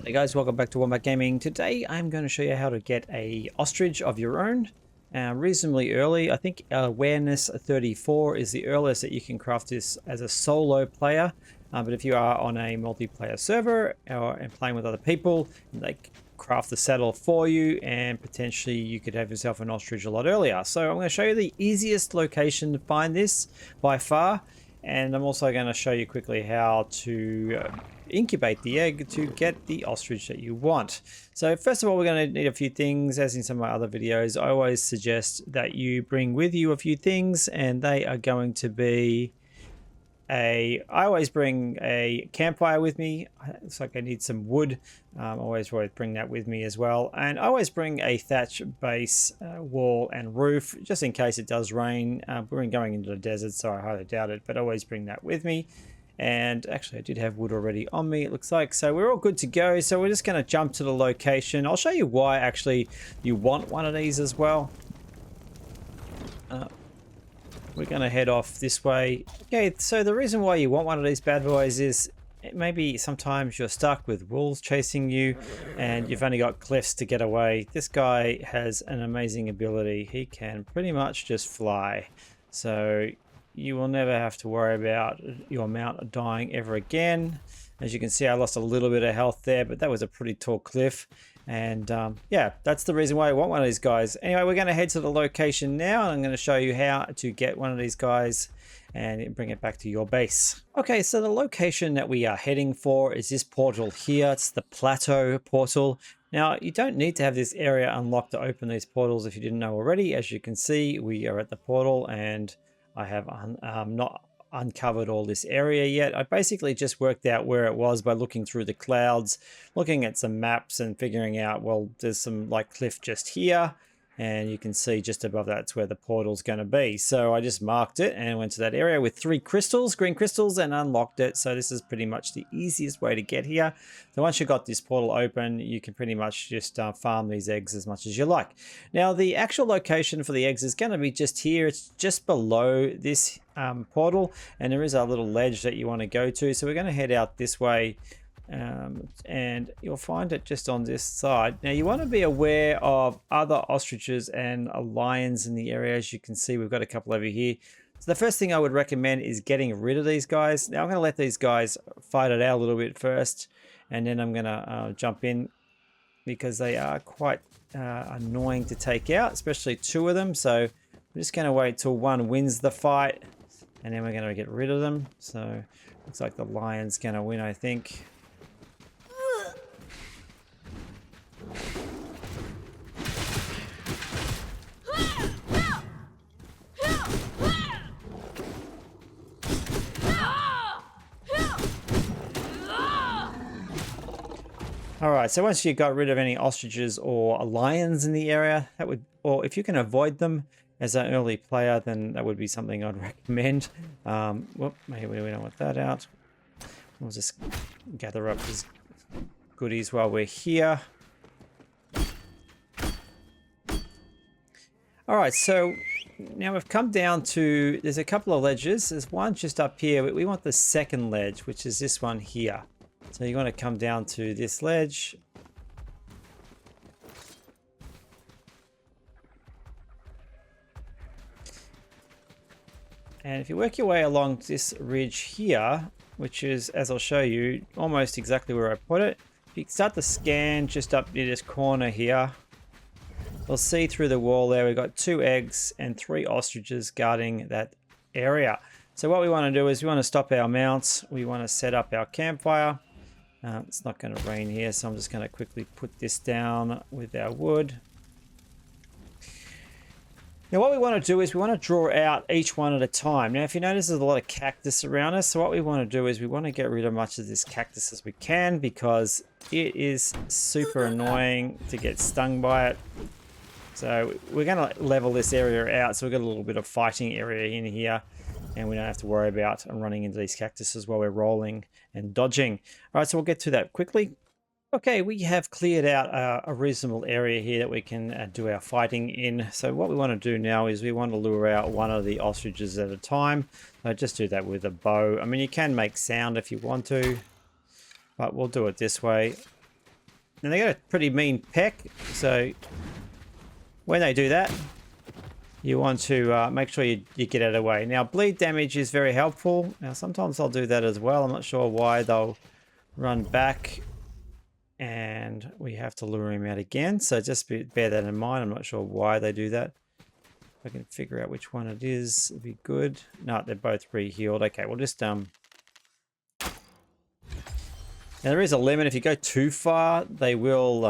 Hey guys, welcome back to Wombat Gaming. Today I'm going to show you how to get a ostrich of your own reasonably early. I think awareness 34 is the earliest that you can craft this as a solo player. But if you are on a multiplayer server and playing with other people, they craft the saddle for you and potentially you could have yourself an ostrich a lot earlier. So I'm going to show you the easiest location to find this by far. And I'm also going to show you quickly how to incubate the egg to get the ostrich that you want. So first of all, we're going to need a few things. As in some of my other videos, I always suggest that you bring with you a few things, and they are going to be I always bring a campfire with me. Looks like I need some wood. Always bring that with me as well. And I always bring a thatch base, wall and roof, just in case it does rain. We're going into the desert, so I highly doubt it, but always bring that with me. And actually I did have wood already on me, it looks like. So we're all good to go. So we're just going to jump to the location. I'll show you why actually you want one of these as well. We're going to head off this way. Okay, so the reason why you want one of these bad boys is maybe sometimes you're stuck with wolves chasing you and you've only got cliffs to get away. This guy has an amazing ability. He can pretty much just fly. So you will never have to worry about your mount dying ever again. As you can see, I lost a little bit of health there, but that was a pretty tall cliff. And yeah, that's the reason why I want one of these guys. Anyway, we're going to head to the location now, and I'm going to show you how to get one of these guys and bring it back to your base. Okay, so the location that we are heading for is this portal here. It's the plateau portal. Now, you don't need to have this area unlocked to open these portals if you didn't know already. As you can see, we are at the portal, and I have not uncovered all this area yet. I basically just worked out where it was by looking through the clouds, looking at some maps and figuring out, well, there's some like cliff just here, and you can see just above that's where the portal's going to be. So I just marked it and went to that area with 3 crystals, green crystals, and unlocked it. So this is pretty much the easiest way to get here. So once you've got this portal open, you can pretty much just farm these eggs as much as you like. Now the actual location for the eggs is going to be just here. It's just below this portal, and there is a little ledge that you want to go to. So we're going to head out this way. And you'll find it just on this side. Now you want to be aware of other ostriches and lions in the area. As you can see, we've got a couple over here. So the first thing I would recommend is getting rid of these guys. Now I'm going to let these guys fight it out a little bit first, and then I'm going to jump in because they are quite annoying to take out, especially 2 of them. So we're just going to wait till one wins the fight, and then we're going to get rid of them. So looks like the lion's going to win, I think. All right, so once you got rid of any ostriches or lions in the area, that would, or if you can avoid them as an early player, then that would be something I'd recommend. Whoop, maybe we don't want that out. We'll just gather up these goodies while we're here. All right, so now we've come down to, there's a couple of ledges. There's one just up here. We want the second ledge, which is this one here. So you want to come down to this ledge. And if you work your way along this ridge here, which is, as I'll show you, almost exactly where I put it. If you start to scan just up near this corner here, we'll see through the wall there, we've got 2 eggs and 3 ostriches guarding that area. So what we want to do is we want to stop our mounts. We want to set up our campfire. It's not going to rain here, so I'm just going to quickly put this down with our wood. Now what we want to do is we want to draw out each one at a time. Now if you notice there's a lot of cactus around us, so what we want to do is we want to get rid of much of this cactus as we can, because it is super annoying to get stung by it. So we're going to level this area out, so we've got a little bit of fighting area in here, and we don't have to worry about running into these cactuses while we're rolling and dodging. All right, so we'll get to that quickly. Okay, we have cleared out a reasonable area here that we can do our fighting in. So what we want to do now is we want to lure out one of the ostriches at a time. Just do that with a bow. I mean, you can make sound if you want to, but we'll do it this way. And they got a pretty mean peck, so when they do that, you want to make sure you get out of the way. Now, bleed damage is very helpful. Now, sometimes I'll do that as well. I'm not sure why they'll run back and we have to lure him out again. So just bear that in mind. I'm not sure why they do that. If I can figure out which one it is, it'd be good. No, they're both re-healed. Okay, we'll just Now, there is a limit. If you go too far, they will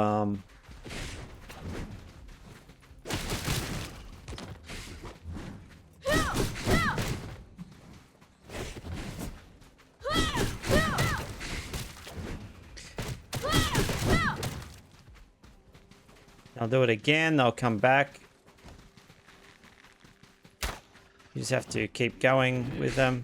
I'll do it again. They'll come back. You just have to keep going with them.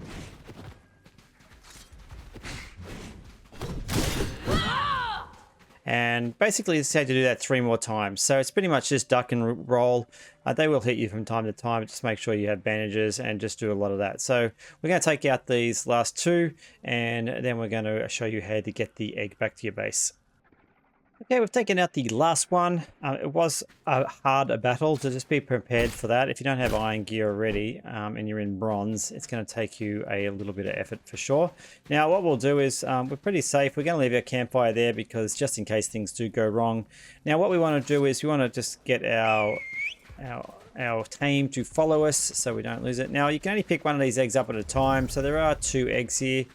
And basically, it's had to do that 3 more times. So it's pretty much just duck and roll. They will hit you from time to time. Just make sure you have bandages and just do a lot of that. So we're going to take out these last 2, and then we're going to show you how to get the egg back to your base. Okay, we've taken out the last one. It was a hard battle, so just be prepared for that. If you don't have iron gear already and you're in bronze, it's going to take you a little bit of effort for sure. Now, what we'll do is we're pretty safe. We're going to leave our campfire there because just in case things do go wrong. Now, what we want to do is we want to just get our tame to follow us so we don't lose it. Now, you can only pick one of these eggs up at a time, so there are 2 eggs here.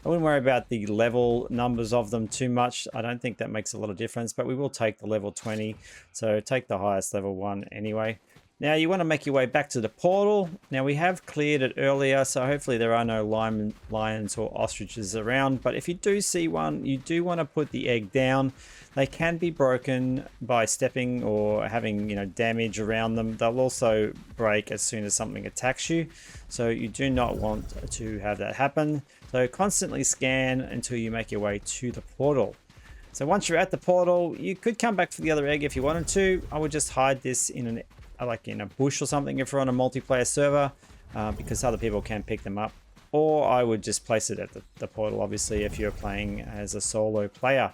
I wouldn't worry about the level numbers of them too much. I don't think that makes a lot of difference, but we will take the level 20. So take the highest level one anyway. Now you want to make your way back to the portal. Now we have cleared it earlier, so hopefully there are no lions or ostriches around. But if you do see one, you do want to put the egg down. They can be broken by stepping or having, damage around them. They'll also break as soon as something attacks you. So you do not want to have that happen. So constantly scan until you make your way to the portal. So once you're at the portal, you could come back for the other egg if you wanted to. I would just hide this in in a bush or something if you're on a multiplayer server, because other people can pick them up. Or I would just place it at the portal, obviously, if you're playing as a solo player.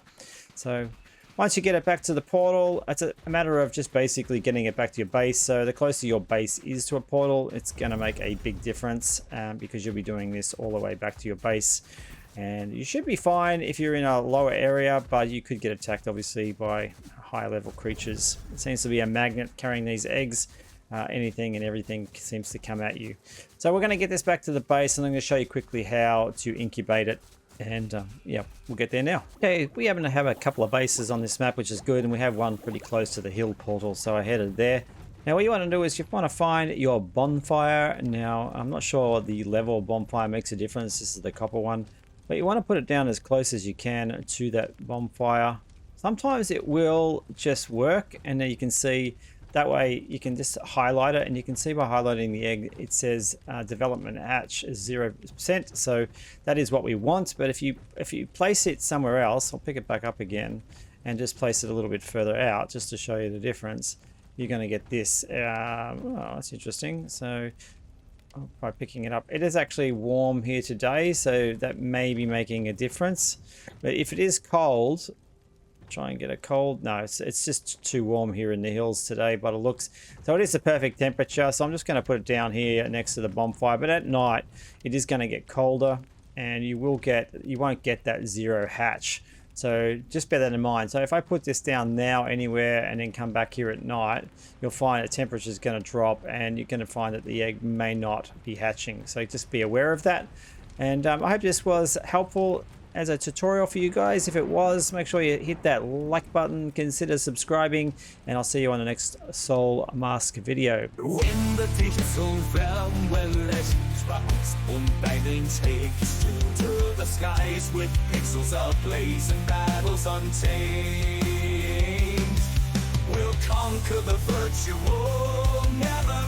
So once you get it back to the portal, it's a matter of just basically getting it back to your base. So the closer your base is to a portal, it's going to make a big difference because you'll be doing this all the way back to your base. And you should be fine if you're in a lower area, but you could get attacked, obviously, by higher level creatures. It seems to be a magnet carrying these eggs. Anything and everything seems to come at you. So we're going to get this back to the base, and I'm going to show you quickly how to incubate it. And yeah, we'll get there now. Okay, we happen to have a couple of bases on this map, which is good, and we have one pretty close to the hill portal, so I headed there. Now what you want to do is you want to find your bonfire. Now I'm not sure the level of bonfire makes a difference. This is the copper one, but you want to put it down as close as you can to that bonfire. Sometimes it will just work, and then you can see that way you can just highlight it, and you can see by highlighting the egg it says development hatch is 0%. So that is what we want. But if you place it somewhere else, I'll pick it back up again and just place it a little bit further out just to show you the difference. You're going to get this. Oh, that's interesting. So by picking it up, it is actually warm here today, so that may be making a difference. But if it is cold, try and get it cold. No, it's just too warm here in the hills today, but it looks, so it is the perfect temperature. So I'm just going to put it down here next to the bonfire, but at night it is going to get colder, and you won't get that 0 hatch. So just bear that in mind. So if I put this down now anywhere and then come back here at night, you'll find the temperature is going to drop, and you're going to find that the egg may not be hatching. So just be aware of that. And I hope this was helpful as a tutorial for you guys. If it was, make sure you hit that like button, consider subscribing, and I'll see you on the next Soulmask video. When the tinsel fell, when es sprangt und deinen takes to the skies with pixels ablaze and battles untamed, we'll conquer the virtual, never